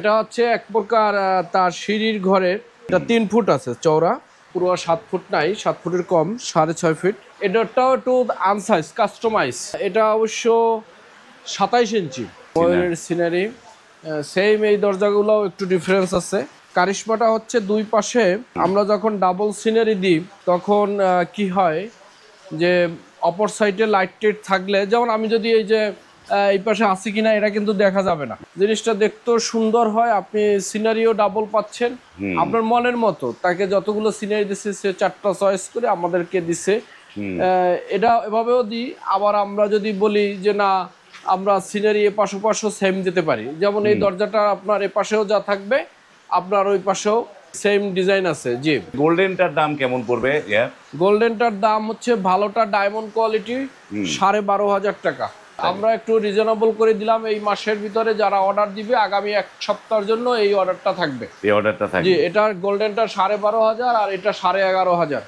এটা হচ্ছে এক প্রকার তার সিঁড়ির ঘরের, এটা 3 ফুট আছে চওড়া, পুরো 7 ফুট নাই, 7 ফুটের কম, 6.5 ফিট। এটাও একটু আনসাইজ কাস্টমাইজ। এটা অবশ্য 27 ইঞ্চি ময়ূরের সিনারি। সেম এই দরজাগুলোও একটু ডিফারেন্স আছে। কারিশমাটা হচ্ছে দুই পাশে আমরা যখন ডাবল সিনারি দিই তখন কি হয় যে অপর সাইডে লাইট টেট থাকলে, যেমন আমি যদি এই যে এই পাশে আছি কিনা এটা কিন্তু দেখা যাবে না, জিনিসটা দেখতেও সুন্দর হয়। আপনি সিনারিও ডাবল পাচ্ছেন আপনার মনের মতো। তাকে যতগুলো সিনারি দিচ্ছে সে 4টা চয়েস করে আমাদেরকে দিছে। এটা এভাবেও দিই। আবার আমরা যদি বলি যে না, আমরা সিনারি এ পাশেও সেম দিতে পারি, যেমন এই দরজাটা আপনার এ পাশেও যা থাকবে আপনার ওই পাশেও সেম ডিজাইন আছে। জি। গোল্ডেনটার দাম কেমন পড়বে? গোল্ডেনটার দাম হচ্ছে ভালোটা ডায়মন্ড কোয়ালিটি 12,500 টাকা। আমরা একটু রিজনেবল করে দিলাম এই মাসের ভিতরে। যারা অর্ডার দিবে আগামী 1 সপ্তাহের জন্য এই অর্ডারটা থাকবে। এই অর্ডারটা জি, থাকবে। এটা গোল্ডেনটা 12,500 আর এটা 11,500।